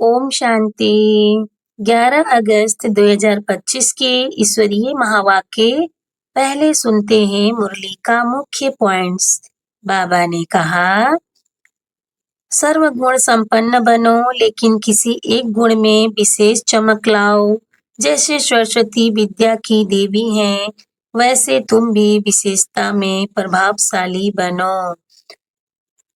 ओम शांति। 11 अगस्त 2025 के ईश्वरीय महावाक्य पहले सुनते हैं मुरली का मुख्य पॉइंट्स। बाबा ने कहा, सर्वगुण संपन्न बनो, लेकिन किसी एक गुण में विशेष चमक लाओ। जैसे सरस्वती विद्या की देवी हैं, वैसे तुम भी विशेषता में प्रभावशाली बनो।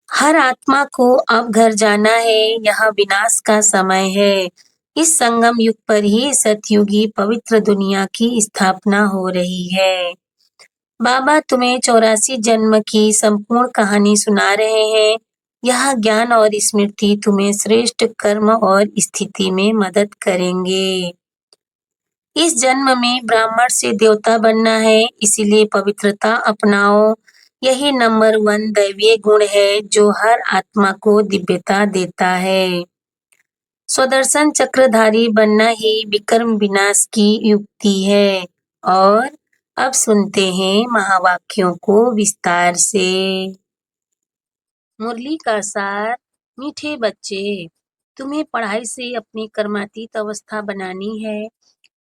हर आत्मा को अब घर जाना है, यह विनाश का समय है। इस संगम युग पर ही सतयुगी पवित्र दुनिया की स्थापना हो रही है। बाबा तुम्हें 84 जन्म की संपूर्ण कहानी सुना रहे हैं। यह ज्ञान और स्मृति तुम्हें श्रेष्ठ कर्म और स्थिति में मदद करेंगे। इस जन्म में ब्राह्मण से देवता बनना है, इसीलिए पवित्रता अपनाओ। यही नंबर 1 दैवीय गुण है जो हर आत्मा को दिव्यता देता है। स्वदर्शन चक्रधारी बनना ही विकर्म विनाश की युक्ति है। और अब सुनते हैं महावाक्यों को विस्तार से। मुरली का सार। मीठे बच्चे, तुम्हें पढ़ाई से अपनी कर्मातीत अवस्था बनानी है,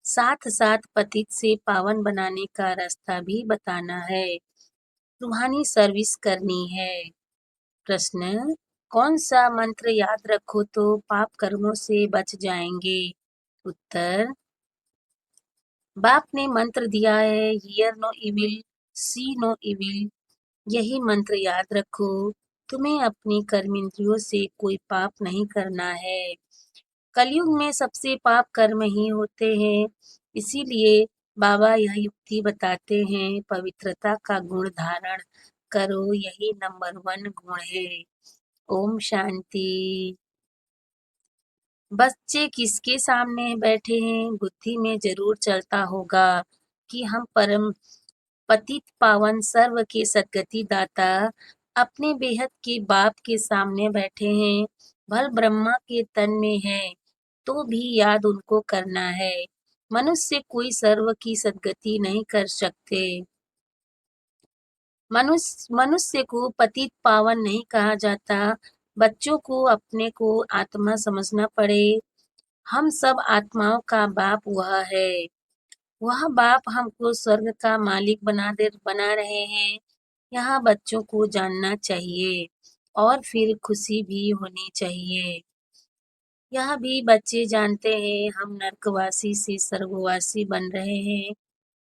साथ साथ पतित से पावन बनाने का रास्ता भी बताना है। रूहानी सर्विस करनी है। प्रश्न, कौन सा मंत्र याद रखो तो पाप कर्मों से बच जाएंगे? उत्तर, बाप ने मंत्र दिया है, hear no evil, see no evil. यही मंत्र याद रखो। तुम्हें अपनी कर्मेंद्रियों से कोई पाप नहीं करना है। कलयुग में सबसे पाप कर्म ही होते हैं, इसीलिए बाबा यह युक्ति बताते हैं, पवित्रता का गुण धारण करो, यही नंबर 1 गुण है। ओम शांति। बच्चे किसके सामने बैठे हैं? बुद्धि में जरूर चलता होगा कि हम परम पतित पावन सर्व के सद्गति दाता अपने बेहद के बाप के सामने बैठे हैं। भल ब्रह्मा के तन में है, तो भी याद उनको करना है। मनुष्य कोई सर्व की सद्गति नहीं कर सकते। मनुष्य को पतित पावन नहीं कहा जाता। बच्चों को अपने को आत्मा समझना पड़े। हम सब आत्माओं का बाप वह है। वह बाप हमको स्वर्ग का मालिक बना रहे हैं। यहाँ बच्चों को जानना चाहिए और फिर खुशी भी होनी चाहिए। यह भी बच्चे जानते हैं हम नरकवासी से स्वर्गवासी बन रहे हैं।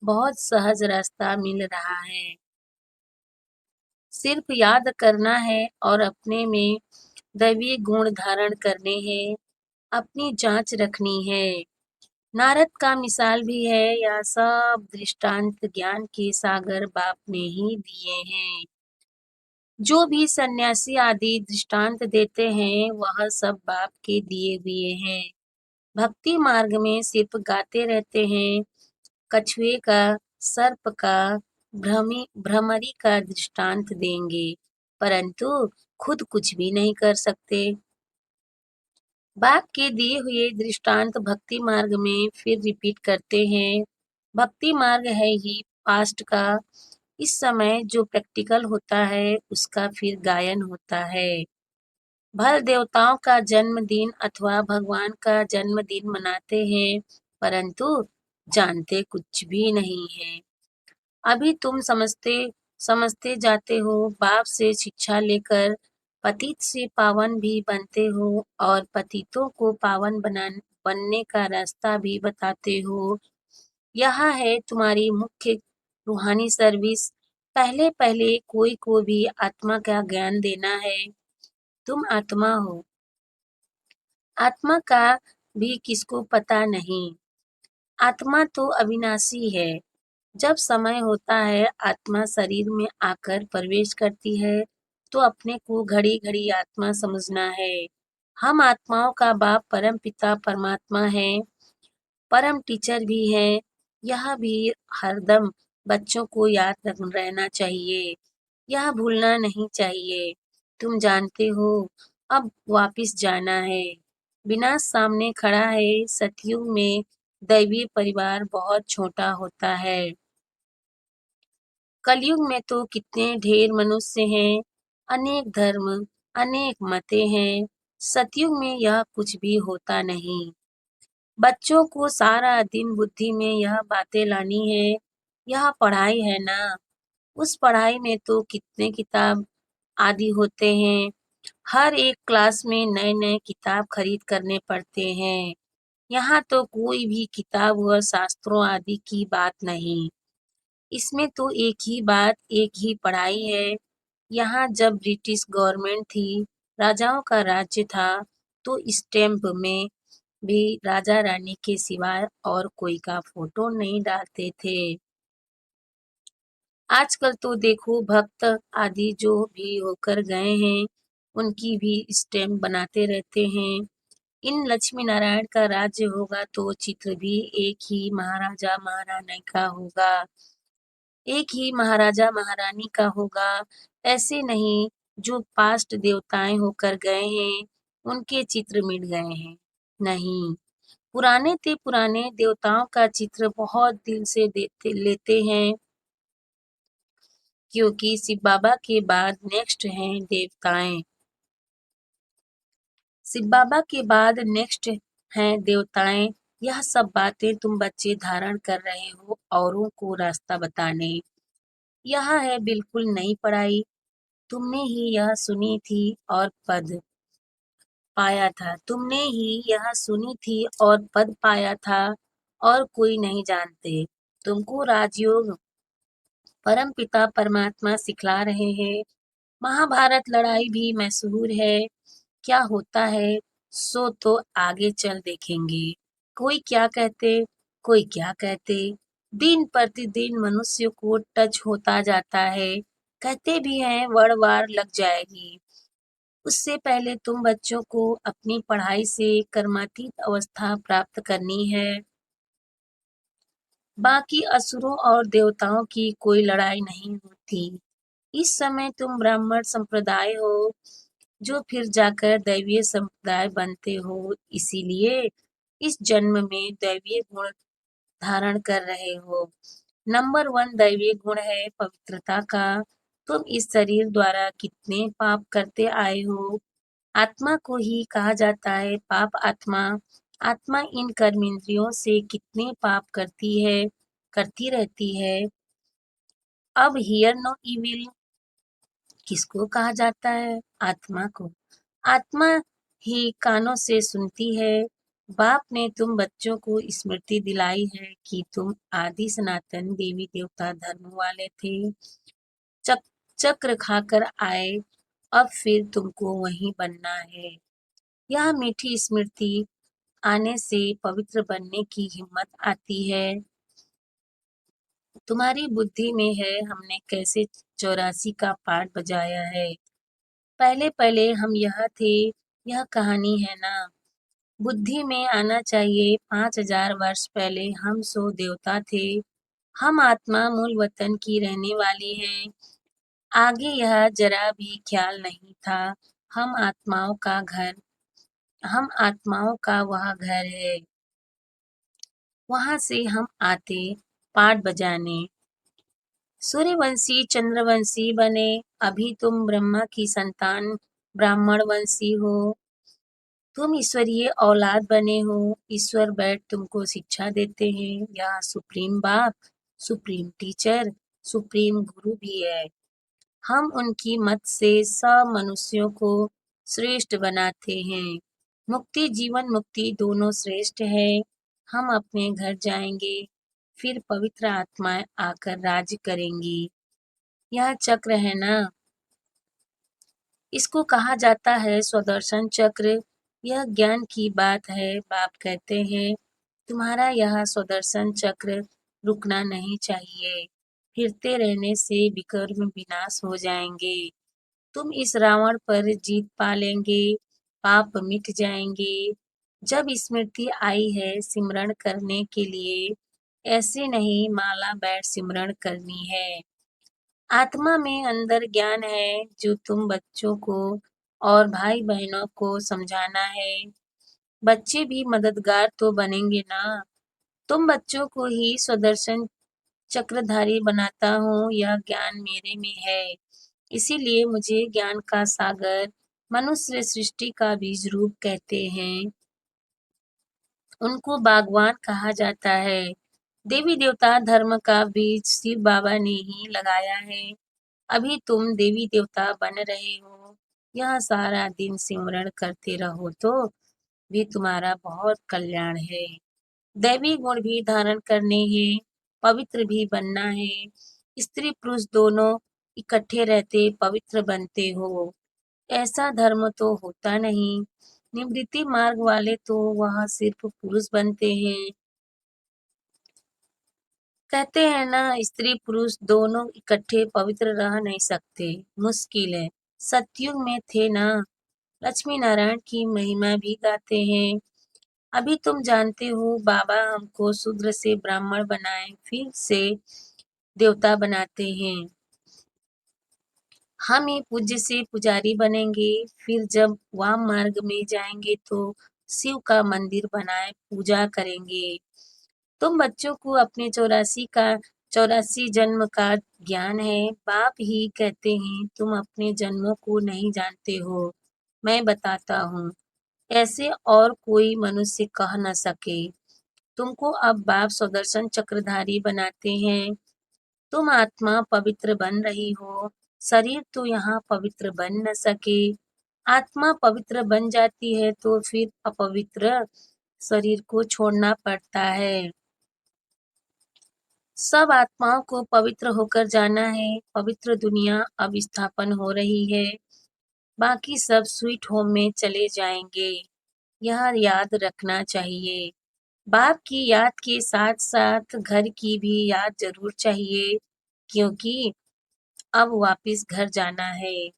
बहुत सहज रास्ता मिल रहा है। सिर्फ याद करना है और अपने में दैवीय गुण धारण करने हैं। अपनी जांच रखनी है। नारद का मिसाल भी है। यह सब दृष्टांत ज्ञान के सागर बाप ने ही दिए हैं। जो भी सन्यासी आदि दृष्टांत देते हैं, वह सब बाप के दिए हुए हैं। भक्ति मार्ग में सिर्फ गाते रहते हैं। कछुए का, सर्प का, भ्रमरी का दृष्टांत देंगे, परंतु खुद कुछ भी नहीं कर सकते। बाप के दिए हुए दृष्टांत भक्ति मार्ग में फिर रिपीट करते हैं। भक्ति मार्ग है ही पास्ट का। इस समय जो प्रैक्टिकल होता है उसका फिर गायन होता है। भल देवताओं का जन्मदिन अथवा भगवान का जन्मदिन मनाते हैं, परंतु जानते कुछ भी नहीं है। अभी तुम समझते जाते हो। बाप से शिक्षा लेकर पतित से पावन भी बनते हो और पतितों को पावन बनने का रास्ता भी बताते हो। यह है तुम्हारी मुख्य रूहानी सर्विस। पहले पहले कोई को भी आत्मा का ज्ञान देना है। तुम आत्मा हो। आत्मा का भी किसको पता नहीं। आत्मा तो अविनाशी है। जब समय होता है आत्मा शरीर में आकर प्रवेश करती है, तो अपने को घड़ी घड़ी आत्मा समझना है। हम आत्माओं का बाप परम पिता परमात्मा है, परम टीचर भी है। यह भी हरदम बच्चों को याद रहना चाहिए। यह भूलना नहीं चाहिए। तुम जानते हो अब वापिस जाना है। विनाश सामने खड़ा है। सतयुग में दैवीय परिवार बहुत छोटा होता है। कलयुग में तो कितने ढेर मनुष्य हैं, अनेक धर्म, अनेक मतें हैं। सतयुग में यह कुछ भी होता नहीं। बच्चों को सारा दिन बुद्धि में यह बातें लानी है। यह पढ़ाई है ना। उस पढ़ाई में तो कितने किताब आदि होते हैं। हर एक क्लास में नए नए किताब खरीद करने पड़ते हैं। यहाँ तो कोई भी किताब व शास्त्रों आदि की बात नहीं। इसमें तो एक ही बात, एक ही पढ़ाई है। यहाँ जब ब्रिटिश गवर्नमेंट थी, राजाओं का राज्य था, तो स्टैम्प में भी राजा रानी के सिवाय और कोई का फोटो नहीं डालते थे। आजकल तो देखो भक्त आदि जो भी होकर गए हैं, उनकी भी स्टैम्प बनाते रहते हैं। इन लक्ष्मी नारायण का राज्य होगा तो चित्र भी एक ही महाराजा महारानी का होगा। एक ही महाराजा महारानी का होगा। ऐसे नहीं जो पास्ट देवताएं होकर गए हैं, उनके चित्र मिट गए हैं। नहीं, पुराने देवताओं का चित्र बहुत दिल से देते लेते हैं, क्योंकि शिव बाबा के बाद नेक्स्ट हैं देवताएं। शिव बाबा के बाद नेक्स्ट हैं देवताएं। यह सब बातें तुम बच्चे धारण कर रहे हो औरों को रास्ता बताने। यह है बिल्कुल नई पढ़ाई। तुमने ही यह सुनी थी और पद पाया था। तुमने ही यह सुनी थी और पद पाया था, और कोई नहीं जानते। तुमको राजयोग परमपिता परमात्मा सिखला रहे हैं। महाभारत लड़ाई भी मशहूर है। क्या होता है सो तो आगे चल देखेंगे। कोई क्या कहते, कोई क्या कहते। दिन प्रतिदिन मनुष्य को टच होता जाता है। कहते भी हैं वर्ड वार लग जाएगी। उससे पहले तुम बच्चों को अपनी पढ़ाई से कर्मातीत अवस्था प्राप्त करनी है। बाकी असुरों और देवताओं की कोई लड़ाई नहीं होती। इस समय तुम ब्राह्मण संप्रदाय हो, जो फिर जाकर दैवीय संप्रदाय बनते हो। इसीलिए इस जन्म में दैवीय गुण धारण कर रहे हो। नंबर 1 दैवीय गुण है पवित्रता का। तुम इस शरीर द्वारा कितने पाप करते आए हो। आत्मा को ही कहा जाता है पाप आत्मा। आत्मा इन कर्मेंद्रियों से कितने पाप करती रहती है। अब हियर नो इविल किसको कहा जाता है? आत्मा को। आत्मा ही कानों से सुनती है। बाप ने तुम बच्चों को स्मृति दिलाई है कि तुम आदि सनातन देवी देवता धर्म वाले थे। चक, चक्र खाकर आए, अब फिर तुमको वही बनना है। यह मीठी स्मृति आने से पवित्र बनने की हिम्मत आती है। तुम्हारी बुद्धि में है हमने कैसे 84 का पाठ बजाया है। पहले पहले हम यह थे, यह कहानी है ना। बुद्धि में आना चाहिए 5000 वर्ष पहले हम सो देवता थे। हम आत्मा मूल वतन की रहने वाली है। आगे यह जरा भी ख्याल नहीं था। हम आत्माओं का घर हम आत्माओं का वह घर है। वहां से हम आते पाठ बजाने। सूर्यवंशी चंद्रवंशी बने। अभी तुम ब्रह्मा की संतान ब्राह्मण वंशी हो। तुम ईश्वरीय औलाद बने हो। ईश्वर बैठ तुमको शिक्षा देते हैं। या सुप्रीम बाप, सुप्रीम टीचर, सुप्रीम गुरु भी है। हम उनकी मत से सब मनुष्यों को श्रेष्ठ बनाते हैं। मुक्ति जीवन मुक्ति दोनों श्रेष्ठ है। हम अपने घर जाएंगे, फिर पवित्र आत्माएं आकर राज्य करेंगी। यह चक्र है ना, इसको कहा जाता है स्वदर्शन चक्र। यह ज्ञान की बात है। बाप कहते हैं तुम्हारा यह स्वदर्शन चक्र रुकना नहीं चाहिए। फिरते रहने से विकर्म विनाश हो जाएंगे। तुम इस रावण पर जीत पा लेंगे। पाप मिट जाएंगे। जब स्मृति आई है सिमरण करने के लिए, ऐसे नहीं माला बैठ सिमरण करनी है। आत्मा में अंदर ज्ञान है जो तुम बच्चों को और भाई बहनों को समझाना है। बच्चे भी मददगार तो बनेंगे ना। तुम बच्चों को ही स्वदर्शन चक्रधारी बनाता हूँ। यह ज्ञान मेरे में है, इसीलिए मुझे ज्ञान का सागर मनुष्य सृष्टि का बीज रूप कहते हैं, उनको बागवान कहा जाता है। देवी देवता धर्म का बीज शिव बाबा ने ही लगाया है। अभी तुम देवी देवता बन रहे हो, यह सारा दिन सिमरण करते रहो तो भी तुम्हारा बहुत कल्याण है। दैवी गुण भी धारण करने हैं, पवित्र भी बनना है। स्त्री पुरुष दोनों इकट्ठे रहते पवित्र बनते हो, ऐसा धर्म तो होता नहीं। निवृत्ति मार्ग वाले तो वह सिर्फ पुरुष बनते हैं। कहते हैं ना, स्त्री पुरुष दोनों इकट्ठे पवित्र रह नहीं सकते, मुश्किल है। सतयुग में थे ना, लक्ष्मी नारायण की महिमा भी गाते हैं। अभी तुम जानते हो बाबा हमको शूद्र से ब्राह्मण बनाए, फिर से देवता बनाते हैं। हम ही पूज्य से पुजारी बनेंगे, फिर जब वाम मार्ग में जाएंगे तो शिव का मंदिर बनाए पूजा करेंगे। तुम बच्चों को अपने 84 जन्म का ज्ञान है। बाप ही कहते हैं तुम अपने जन्मों को नहीं जानते हो, मैं बताता हूँ, ऐसे और कोई मनुष्य कह न सके। तुमको अब बाप सुदर्शन चक्रधारी बनाते हैं। तुम आत्मा पवित्र बन रही हो, शरीर तो यहाँ पवित्र बन न सके। आत्मा पवित्र बन जाती है तो फिर अपवित्र शरीर को छोड़ना पड़ता है। सब आत्माओं को पवित्र होकर जाना है। पवित्र दुनिया अब स्थापन हो रही है, बाकी सब स्वीट होम में चले जाएंगे, यह याद रखना चाहिए। बाप की याद के साथ साथ घर की भी याद जरूर चाहिए, क्योंकि अब वापस घर जाना है।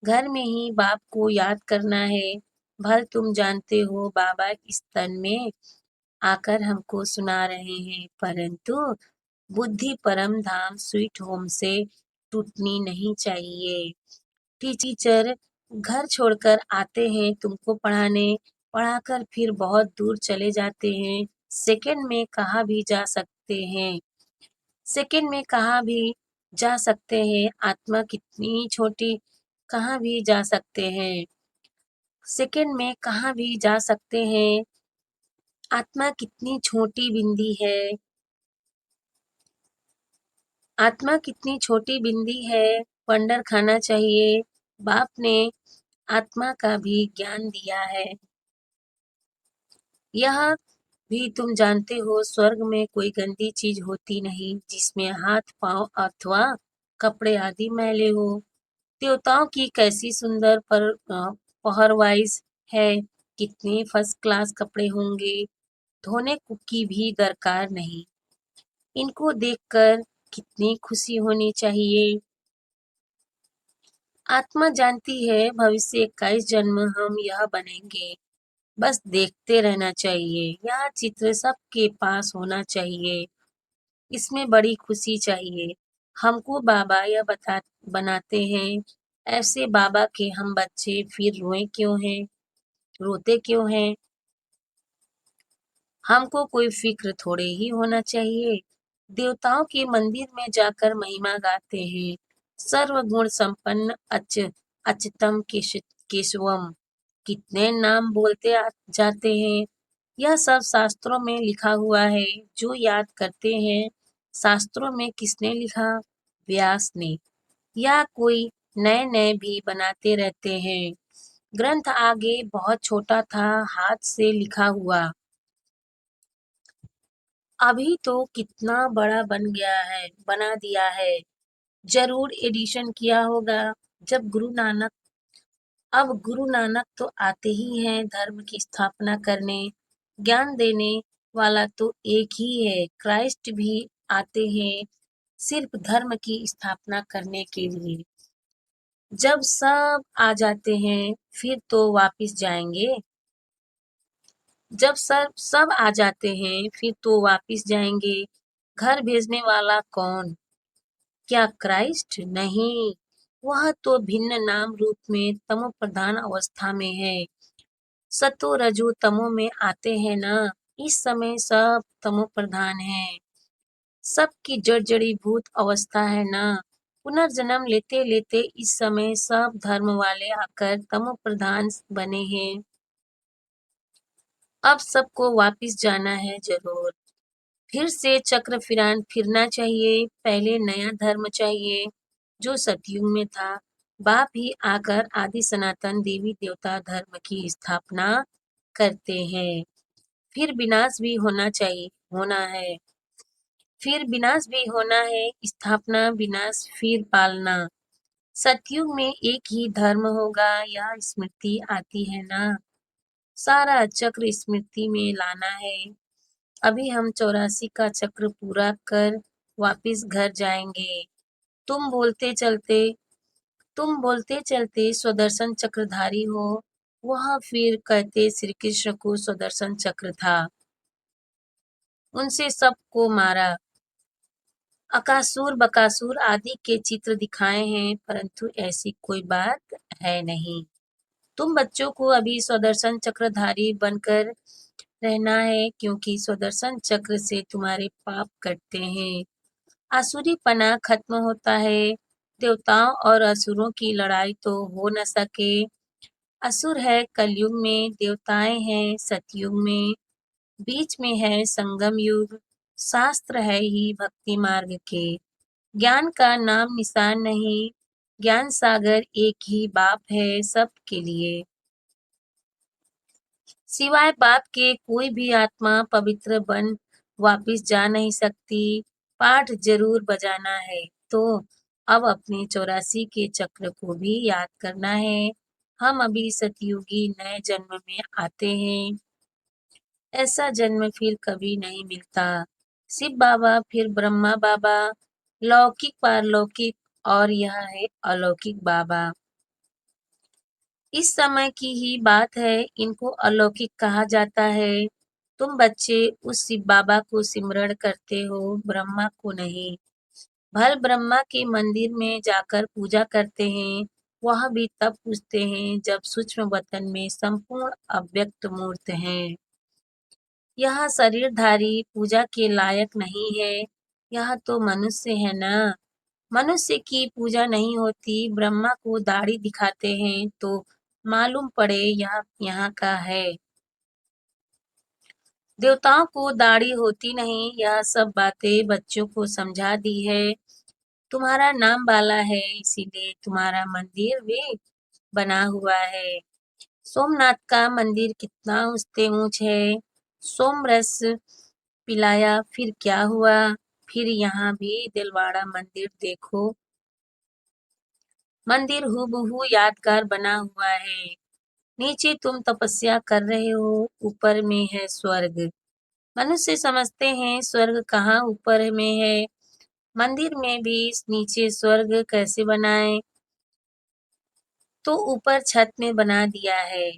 घर में ही बाप को याद करना है। भल तुम जानते हो बाबा इस तन में आकर हमको सुना रहे हैं, परंतु बुद्धि परम धाम स्वीट होम से टूटनी नहीं चाहिए। टीचर घर छोड़कर आते हैं तुमको पढ़ाने, पढ़ाकर फिर बहुत दूर चले जाते हैं। सेकंड में कहाँ भी जा सकते हैं, सेकंड में कहाँ भी जा सकते हैं। आत्मा कितनी छोटी, कहाँ भी जा सकते हैं। सेकंड में कहाँ भी जा सकते हैं। आत्मा कितनी छोटी बिंदी है, आत्मा कितनी छोटी बिंदी है। वंडर खाना चाहिए। बाप ने आत्मा का भी ज्ञान दिया है। यह भी तुम जानते हो स्वर्ग में कोई गंदी चीज होती नहीं, जिसमें हाथ पांव अथवा कपड़े आदि मैले हो। देवताओं की कैसी सुंदर पर पहरवाइज है, कितने फर्स्ट क्लास कपड़े होंगे, धोने की भी दरकार नहीं। इनको देखकर कितनी खुशी होनी चाहिए। आत्मा जानती है भविष्य 21 जन्म हम यह बनेंगे, बस देखते रहना चाहिए। यह चित्र सबके पास होना चाहिए, इसमें बड़ी खुशी चाहिए। हमको बाबा यह बनाते हैं, ऐसे बाबा के हम बच्चे फिर रोए क्यों हैं, रोते क्यों हैं। हमको कोई फिक्र थोड़े ही होना चाहिए। देवताओं के मंदिर में जाकर महिमा गाते हैं, सर्वगुण संपन्न अच्युतम केशवम, कितने नाम बोलते जाते हैं। यह सब शास्त्रों में लिखा हुआ है, जो याद करते हैं। शास्त्रों में किसने लिखा? व्यास ने। या कोई नए नए भी बनाते रहते हैं। ग्रंथ आगे बहुत छोटा था, हाथ से लिखा हुआ, अभी तो कितना बड़ा बन गया है, बना दिया है। जरूर एडिशन किया होगा। जब गुरु नानक अब गुरु नानक तो आते ही हैं धर्म की स्थापना करने, ज्ञान देने वाला तो एक ही है। क्राइस्ट भी आते हैं सिर्फ धर्म की स्थापना करने के लिए। जब सब आ जाते हैं फिर तो वापिस जाएंगे। जब सब सब आ जाते हैं फिर तो वापिस जाएंगे। घर भेजने वाला कौन? क्या क्राइस्ट? नहीं, वह तो भिन्न नाम रूप में तमो प्रधान अवस्था में है। सतो रजो तमो में आते हैं ना, इस समय सब तमो प्रधान है। सबकी जड़ जड़ी भूत अवस्था है ना, पुनर्जन्म लेते लेते इस समय सब धर्म वाले आकर तमो प्रधान बने हैं। अब सबको वापिस जाना है जरूर। फिर से चक्र फिरना चाहिए। पहले नया धर्म चाहिए जो सतयुग में था। बाप ही आकर आदि सनातन देवी देवता धर्म की स्थापना करते हैं। फिर विनाश भी होना है। स्थापना, विनाश, फिर पालना। सतयुग में एक ही धर्म होगा, यह स्मृति आती है ना। सारा चक्र स्मृति में लाना है। अभी हम 84 का चक्र पूरा कर वापिस घर जाएंगे। तुम बोलते चलते स्वदर्शन चक्रधारी हो। वह फिर कहते श्री कृष्ण को स्वदर्शन चक्र था, उनसे सबको मारा। अकासुर बकासुर आदि के चित्र दिखाए हैं, परंतु ऐसी कोई बात है नहीं। तुम बच्चों को अभी स्वदर्शन चक्रधारी बनकर रहना है, क्योंकि स्वदर्शन चक्र से तुम्हारे पाप कटते हैं। आसुरी पना खत्म होता है। देवताओं और असुरों की लड़ाई तो हो न सके। असुर है कलयुग में, देवताएं हैं सतयुग में। बीच में है संगम युग। शास्त्र है ही भक्ति मार्ग के। ज्ञान का नाम निशान नहीं। ज्ञान सागर एक ही बाप है सबके लिए। सिवाय बाप के कोई भी आत्मा पवित्र बन वापिस जा नहीं सकती। पाठ जरूर बजाना है। तो अब अपने 84 के चक्र को भी याद करना है। हम अभी सतयुगी नए जन्म में आते हैं। ऐसा जन्म फिर कभी नहीं मिलता। शिव बाबा, फिर ब्रह्मा बाबा, लौकिक पारलौकिक, और यह है अलौकिक बाबा। इस समय की ही बात है, इनको अलौकिक कहा जाता है। तुम बच्चे उस शिव बाबा को सिमरण करते हो, ब्रह्मा को नहीं। भल ब्रह्मा के मंदिर में जाकर पूजा करते हैं। वह भी तब पूजते हैं जब सूक्ष्म वतन में संपूर्ण अव्यक्त मूर्त हैं। यह शरीरधारी पूजा के लायक नहीं है। यह तो मनुष्य है ना। मनुष्य की पूजा नहीं होती। ब्रह्मा को दाढ़ी दिखाते हैं तो मालूम पड़े यह यहाँ का है। देवताओं को दाढ़ी होती नहीं। यह सब बातें बच्चों को समझा दी है। तुम्हारा नाम बाला है, इसीलिए तुम्हारा मंदिर भी बना हुआ है। सोमनाथ का मंदिर कितना ऊंचे ऊंच है। सोमरस पिलाया फिर क्या हुआ। फिर यहाँ भी दिलवाड़ा मंदिर देखो। मंदिर हूबहू यादगार बना हुआ है। नीचे तुम तपस्या कर रहे हो, ऊपर में है स्वर्ग। मनुष्य समझते हैं स्वर्ग कहाँ ऊपर में है। मंदिर में भी नीचे स्वर्ग कैसे बनाए, तो ऊपर छत में बना दिया है।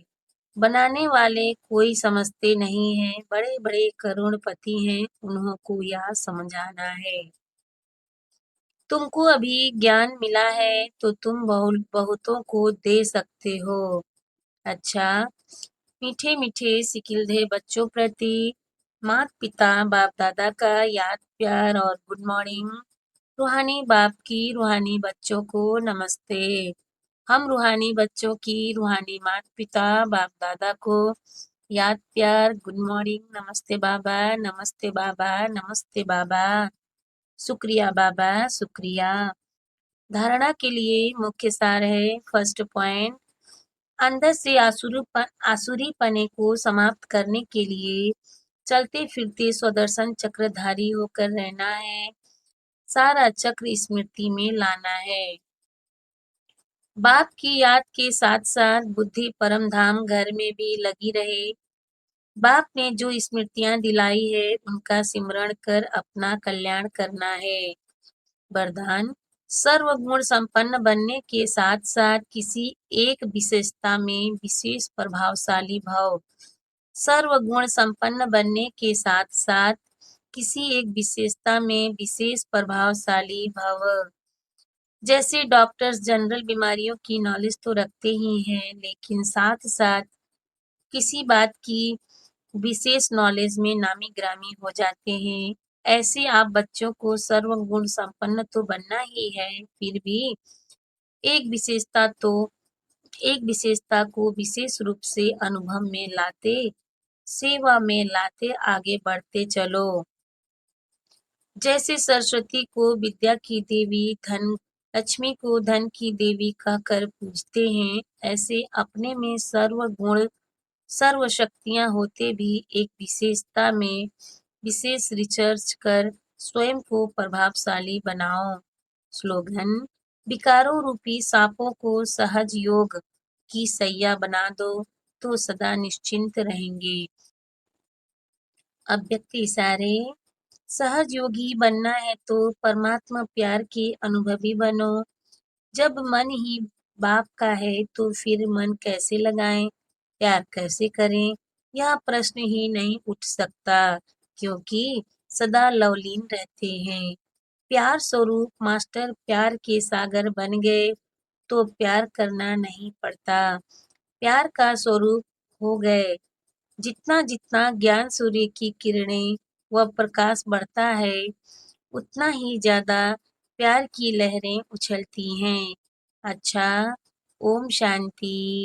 बनाने वाले कोई समझते नहीं है। बड़े बड़े करोड़पति हैं, उन्हों को यह समझाना है। तुमको अभी ज्ञान मिला है तो तुम बहुतों को दे सकते हो। अच्छा, मीठे मीठे सिकिल्धे बच्चों प्रति माता पिता बाप दादा का याद प्यार और गुड मॉर्निंग। रूहानी बाप की रूहानी बच्चों को नमस्ते। हम रूहानी बच्चों की रूहानी माता पिता बाप दादा को याद प्यार गुड मॉर्निंग। नमस्ते बाबा, नमस्ते बाबा, नमस्ते बाबा। शुक्रिया बाबा, शुक्रिया। धारणा के लिए मुख्य सार है। फर्स्ट पॉइंट, अंदर से आसुरी पने को समाप्त करने के लिए चलते फिरते स्वदर्शन चक्रधारी होकर रहना है। सारा चक्र स्मृति में लाना है। बाप की याद के साथ साथ बुद्धि परम धाम घर में भी लगी रहे। बाप ने जो स्मृतियां दिलाई है उनका सिमरण कर अपना कल्याण करना है। वरदान, सर्वगुण संपन्न बनने के साथ साथ किसी एक विशेषता में विशेष प्रभावशाली भव। सर्वगुण संपन्न बनने के साथ साथ किसी एक विशेषता में विशेष प्रभावशाली भव। जैसे डॉक्टर्स जनरल बीमारियों की नॉलेज तो रखते ही हैं, लेकिन साथ साथ किसी बात की विशेष नॉलेज में नामी ग्रामी हो जाते हैं। ऐसे आप बच्चों को सर्वगुण संपन्न तो बनना ही है, फिर भी एक विशेषता तो एक विशेषता को विशेष रूप से अनुभव में लाते, सेवा में लाते आगे बढ़ते चलो। जैसे सरस्वती को विद्या की देवी, धन लक्ष्मी को धन की देवी कहकर पूजते हैं, ऐसे अपने में सर्व गुण, सर्व शक्तियाँ होते भी एक विशेषता में विशेष रिसर्च कर स्वयं को प्रभावशाली बनाओ। स्लोगन: विकारों रूपी सांपों को सहज योग की सैया बना दो तो सदा निश्चिंत रहेंगे। अव्यक्त इशारे: सहज योगी बनना है तो परमात्मा प्यार के अनुभवी बनो। जब मन ही बाप का है तो फिर मन कैसे लगाएं, प्यार कैसे करें, यह प्रश्न ही नहीं उठ सकता, क्योंकि सदा लवलीन रहते हैं। प्यार स्वरूप मास्टर प्यार के सागर बन गए तो प्यार करना नहीं पड़ता, प्यार का स्वरूप हो गए। जितना जितना ज्ञान सूर्य की किरणें व प्रकाश बढ़ता है, उतना ही ज्यादा प्यार की लहरें उछलती हैं। अच्छा, ओम शांति।